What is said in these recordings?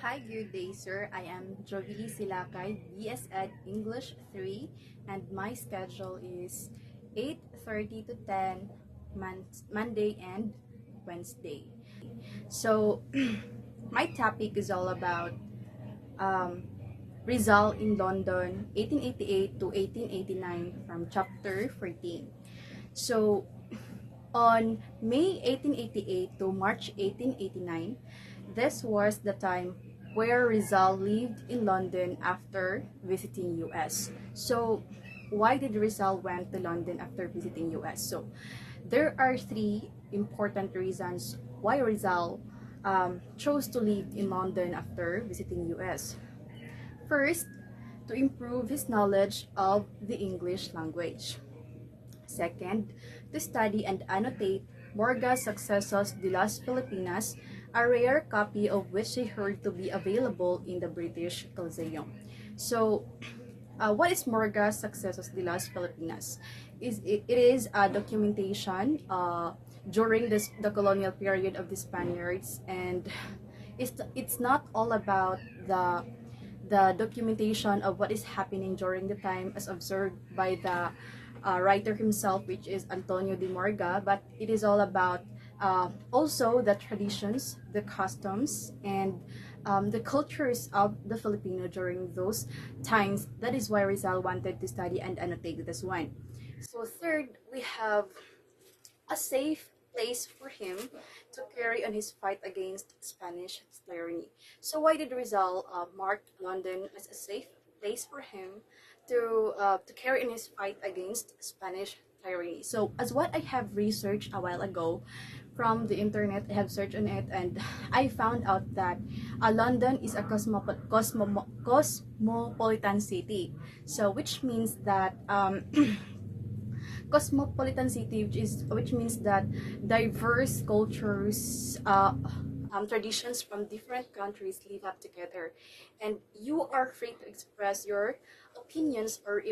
Hi, good day, sir. I am Jovili Silakay, BS Ed English 3, and my schedule is 8:30 to 10 Monday and Wednesday. So, my topic is all about um, Rizal in London, 1888 to 1889 from chapter 14. So, on May 1888 to March 1889, this was the time where Rizal lived in London after visiting US. So, why did Rizal went to London after visiting US? So, there are three important reasons why Rizal chose to live in London after visiting US. First, to improve his knowledge of the English language. Second, to study and annotate Morga's Sucesos de las Filipinas, a rare copy of which he heard to be available in the British Coliseum. So, what is Morga's Sucesos de las Filipinas? It is a documentation during the colonial period of the Spaniards, and it's not all about the documentation of what is happening during the time as observed by the writer himself, which is Antonio de Morga, but it is all about also the traditions, the customs, and the cultures of the Filipino during those times. That is why Rizal wanted to study and annotate this one. So third, we have a safe place for him to carry on his fight against Spanish tyranny. So why did Rizal mark London as a safe place for him to carry on his fight against Spanish tyranny? So as what I have researched a while ago from the internet, I have searched on it, and I found out that London is a cosmopolitan city. So which means that cosmopolitan city, which means that diverse cultures, traditions from different countries live up together, and you are free to express your opinions or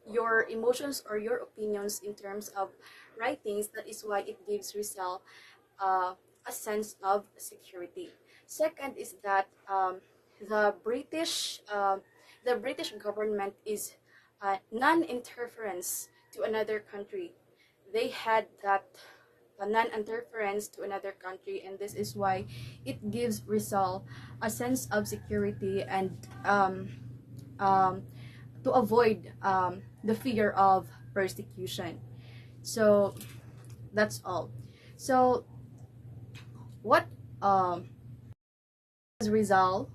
your emotions or your opinions in terms of writings. That is why it gives Rizal a sense of security. Second is that the British uh, the British government is non-interference to another country. They had that non-interference to another country, and this is why it gives Rizal a sense of security and um, to avoid the fear of persecution. So that's all. So what Rizal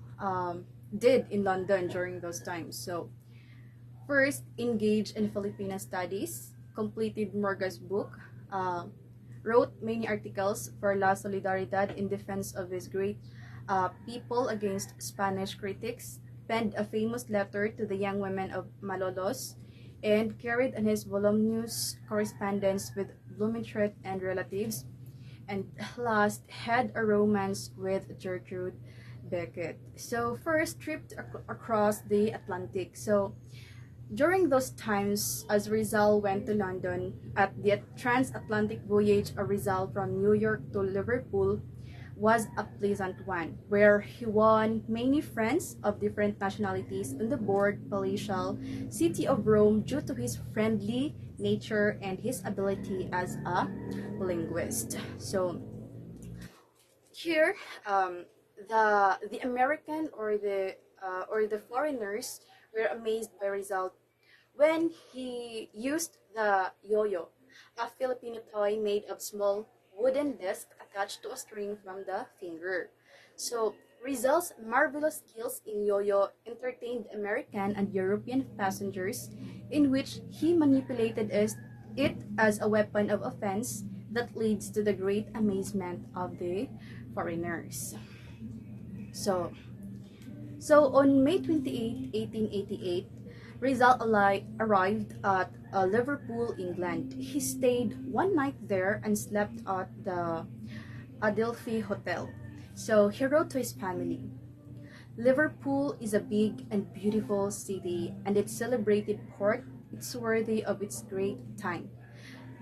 did in London during those times? So first, engaged in Filipino studies, completed Morga's book, wrote many articles for La Solidaridad in defense of his great people against Spanish critics, penned a famous letter to the young women of Malolos, and carried on his voluminous correspondence with Blumentritt and relatives, and last had a romance with Gertrude Beckett. So first trip across the Atlantic. So during those times, as Rizal went to London at the transatlantic voyage of Rizal from New York to Liverpool was a pleasant one, where he won many friends of different nationalities on the board palatial city of Rome due to his friendly nature and his ability as a linguist. So here, the American or the foreigners were amazed by Rizal when he used the yo-yo, a Filipino toy made of small wooden disc attached to a string from the finger. So Rizal's marvelous skills in yo-yo entertained American and European passengers, in which he manipulated it as a weapon of offense that leads to the great amazement of the foreigners. So, so on May 28, 1888, Rizal arrived at Liverpool, England. He stayed one night there and slept at the Adelphi Hotel. So he wrote to his family, Liverpool is a big and beautiful city, and its celebrated port is worthy of its great time.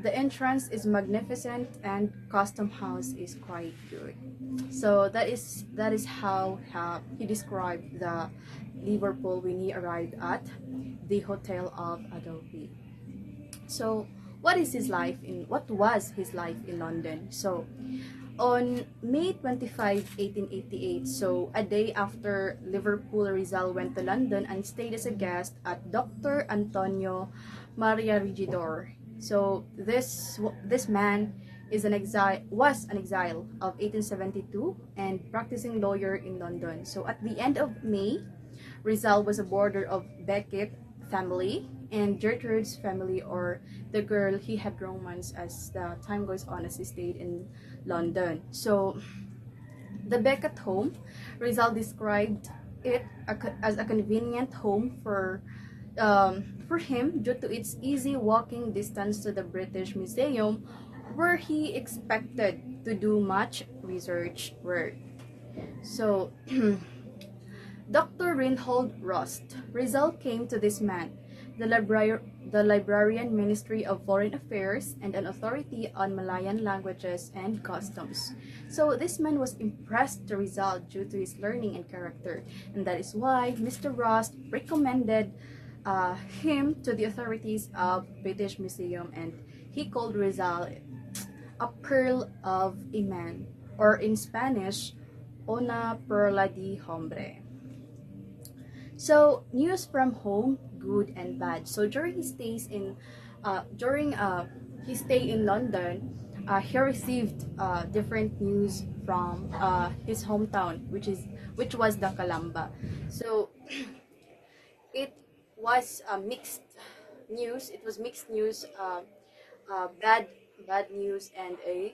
The entrance is magnificent and custom house is quite good. So that is how he described the Liverpool when he arrived at the Hotel of Adobe. So what was his life in London? So on May 25, 1888, so a day after Liverpool, Rizal went to London and stayed as a guest at Dr. Antonio Maria Rigidor. So this man was an exile of 1872 and practicing lawyer in London. So at the end of May, Rizal was a boarder of Beckett family and Gertrude's family, or the girl he had romance as the time goes on as he stayed in London. So the Beckett home, Rizal described it as a convenient home for him due to its easy walking distance to the British Museum, where he expected to do much research work. So Dr. Reinhold Rust. Rizal came to this man, the librarian Ministry of Foreign Affairs and an authority on Malayan languages and customs. So this man was impressed to Rizal due to his learning and character, and that is why Mr. Rust recommended him to the authorities of British Museum, and he called Rizal a pearl of a man, or in Spanish, una perla de hombre. So news from home, good and bad. So during his stay in London, he received different news from his hometown, which was the Calamba. So it was mixed news. It was mixed news, bad news and a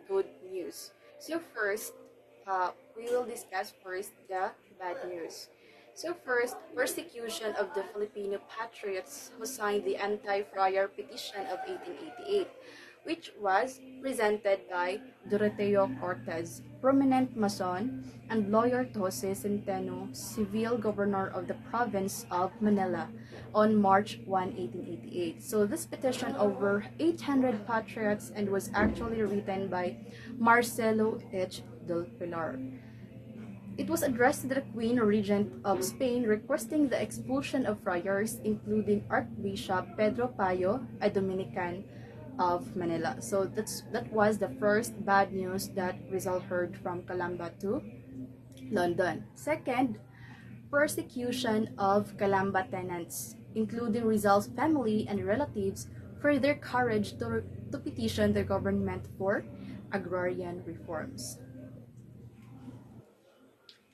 good news. So first, we will discuss first the bad news. So first, persecution of the Filipino patriots who signed the anti-friar petition of 1888, which was presented by Doroteo Cortez, prominent Mason, and lawyer Jose Centeno, civil governor of the province of Manila, on March 1, 1888. So this petition over 800 patriots and was actually written by Marcelo H. del Pilar. It was addressed to the Queen Regent of Spain requesting the expulsion of friars, including Archbishop Pedro Payo, a Dominican of Manila. So that was the first bad news that Rizal heard from Calamba to London. Second, persecution of Calamba tenants, including Rizal's family and relatives, for their courage to petition the government for agrarian reforms.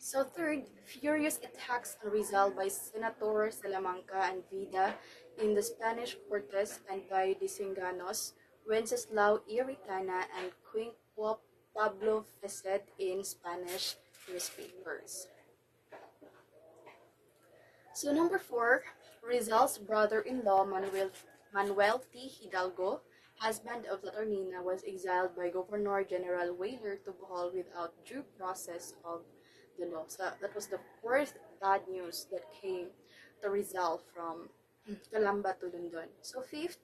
So third, furious attacks on Rizal by Senator Salamanca and Vida in the Spanish Cortes and by Disenganos, Wenceslao Iritana, and Quinquo Pablo Feset in Spanish newspapers. So number four, Rizal's brother-in-law Manuel T. Hidalgo, husband of Saturnina, was exiled by Governor General Weyler to Bohol without due process of the law. So that was the first bad news that came to Rizal from Calamba to London. So fifth,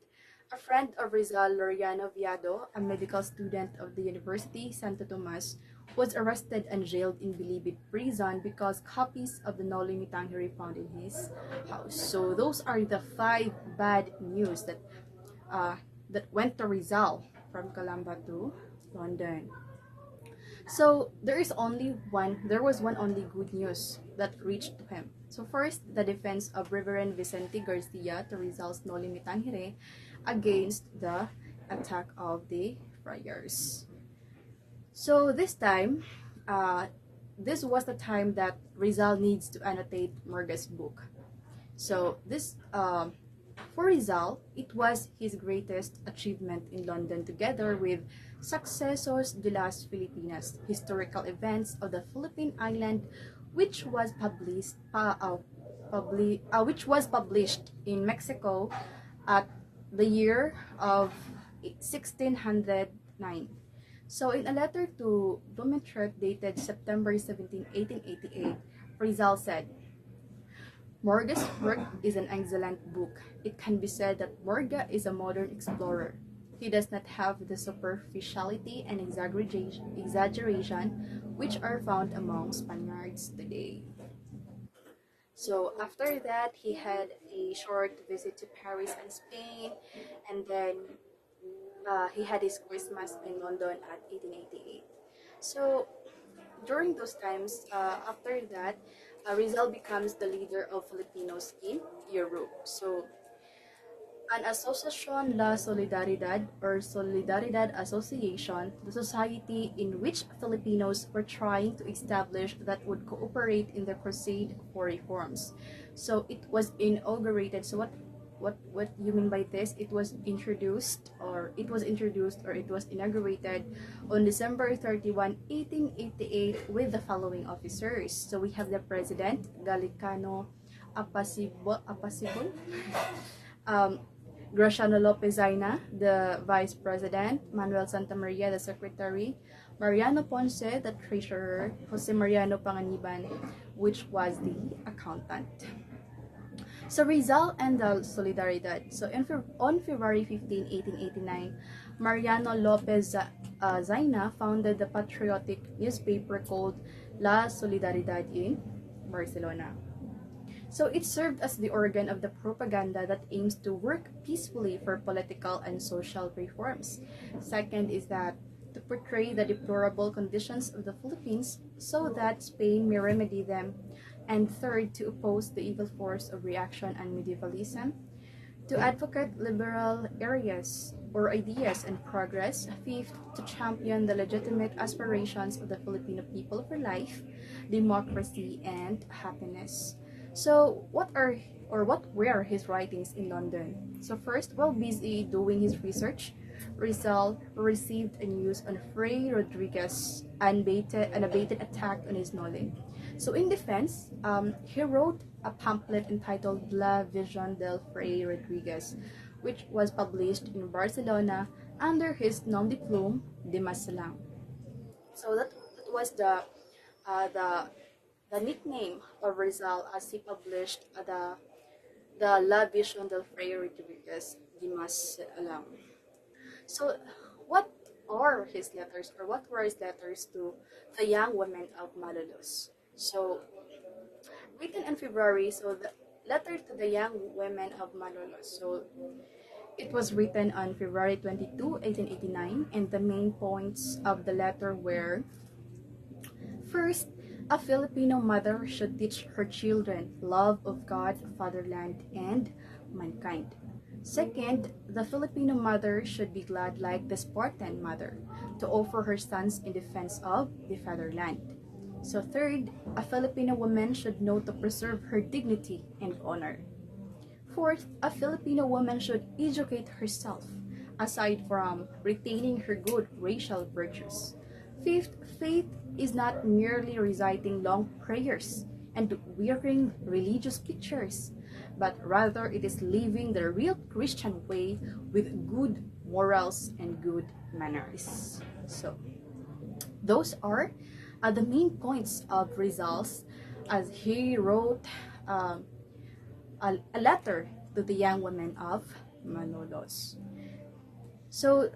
a friend of Rizal, Loriano Viado, a medical student of the University Santo Tomas, was arrested and jailed in Bilibid prison because copies of the Noli Me Tangere found in his house. So those are the five bad news that went to Rizal from Calamba to London. So there was one only good news that reached him. So first, the defense of Reverend Vicente Garcia to Rizal's Noli Me Tangere against the attack of the friars. So this was the time that Rizal needs to annotate Morga's book. So for Rizal, it was his greatest achievement in London, together with Sucesos de las Filipinas, historical events of the Philippine island, which was published in Mexico at the year of 1609. So in a letter to Blumentritt dated September 17, 1888, Rizal said, Morga's work is an excellent book. It can be said that Morga is a modern explorer. He does not have the superficiality and exaggeration which are found among Spaniards today. So after that, he had a short visit to Paris and Spain, and then he had his Christmas in London at 1888. So during those times, after that, Rizal becomes the leader of Filipinos in Europe. So an Asociación La Solidaridad or Solidaridad Association, the society in which Filipinos were trying to establish that would cooperate in the crusade for reforms. So it was inaugurated. So what you mean by this? It was introduced or it was inaugurated on December 31, 1888 with the following officers. So we have the President Galicano Apasibo, um, Graciano Lopez Zaina, the Vice President, Manuel Santamaria, the Secretary, Mariano Ponce, the Treasurer, Jose Mariano Panganiban, which was the accountant. So Rizal and the Solidaridad. So on February 15, 1889, Mariano Lopez Zaina founded the patriotic newspaper called La Solidaridad in Barcelona. So it served as the organ of the propaganda that aims to work peacefully for political and social reforms. Second is that to portray the deplorable conditions of the Philippines so that Spain may remedy them. And third, to oppose the evil force of reaction and medievalism. To advocate liberal areas or ideas and progress. Fifth, to champion the legitimate aspirations of the Filipino people for life, democracy, and happiness. So what were his writings in London? So first, while busy doing his research, Rizal received a news on Fray Rodriguez unabated attack on his Nole. So in defense, he wrote a pamphlet entitled La Vision del Fray Rodriguez, which was published in Barcelona under his nom de plume, Dimas Lang. So that was the nickname of Rizal as he published the La Vision del Fray Rodriguez, Dimas Lang. So what are his letters, or what were his letters to the young women of Malolos? So written in February, so the letter to the young women of Malolos. So it was written on February 22, 1889, and the main points of the letter were: first, a Filipino mother should teach her children love of God, fatherland, and mankind. Second, the Filipino mother should be glad like the Spartan mother to offer her sons in defense of the fatherland. So third, a Filipino woman should know to preserve her dignity and honor. Fourth, a Filipino woman should educate herself, aside from retaining her good racial virtues. Fifth, faith is not merely reciting long prayers and wearing religious pictures, but rather it is living the real Christian way with good morals and good manners. So, those are the main points of Rizal's as he wrote a letter to the young women of Malolos. So,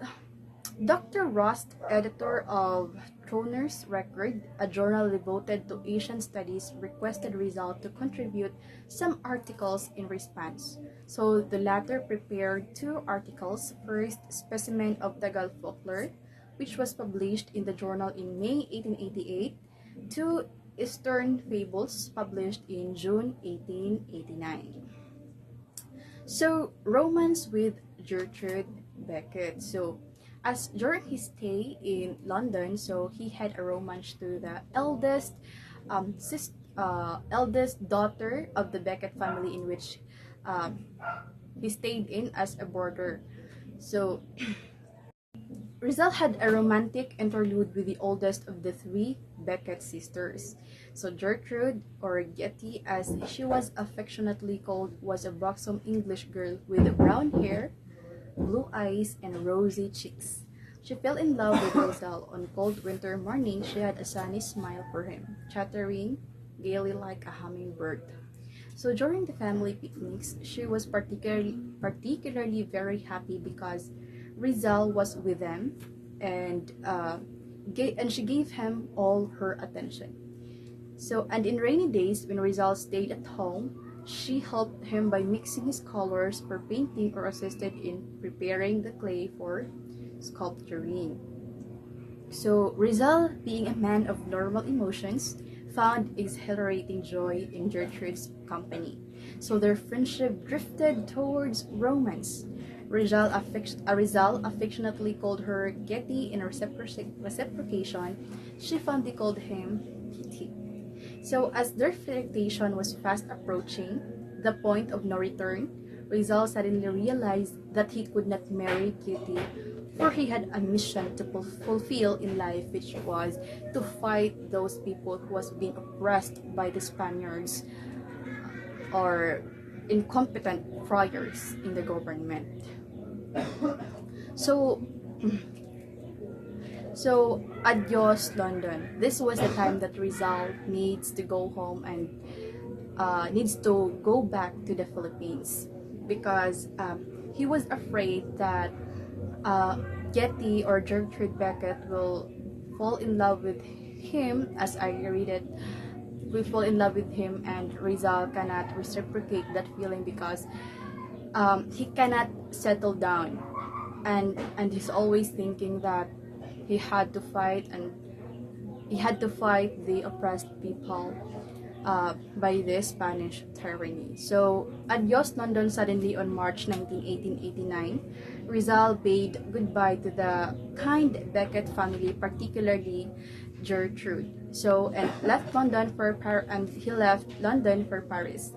Dr. Rust, editor of Troner's Record, a journal devoted to Asian studies, requested Rizal to contribute some articles in response. So the latter prepared two articles. First, Specimen of Tagal Folklore, which was published in the journal in May 1888. Two, Eastern Fables, published in June 1889. So, romance with Gertrude Beckett. So, as during his stay in London, so he had a romance to the eldest daughter of the Beckett family, in which he stayed in as a boarder. So Rizal had a romantic interlude with the oldest of the three Beckett sisters. So Gertrude, or Getty as she was affectionately called, was a buxom English girl with brown hair, blue eyes, and rosy cheeks. She fell in love with Rizal. On cold winter morning, she had a sunny smile for him, chattering gaily like a hummingbird. So during the family picnics, she was particularly very happy because Rizal was with them, and she gave him all her attention. So, and in rainy days, when Rizal stayed at home, she helped him by mixing his colors for painting or assisted in preparing the clay for sculpturing. So, Rizal, being a man of normal emotions, found exhilarating joy in Gertrude's company. So their friendship drifted towards romance. Rizal affectionately called her Getty in reciprocation. She fondly called him Kitty. So as their flirtation was fast approaching the point of no return, Rizal suddenly realized that he could not marry Kitty, for he had a mission to fulfill in life, which was to fight those people who was being oppressed by the Spaniards or incompetent friars in the government. So, so adios London. This was the time that Rizal needs to go home and needs to go back to the Philippines, because he was afraid that Getty or Gertrude Beckett will fall in love with him, as I read it, will fall in love with him, and Rizal cannot reciprocate that feeling because he cannot settle down, and he's always thinking that he had to fight, and he had to fight the oppressed people by the Spanish tyranny. So, adios London suddenly on March 19, 1889. Rizal bade goodbye to the kind Beckett family, particularly Gertrude. So, and he left London for Paris.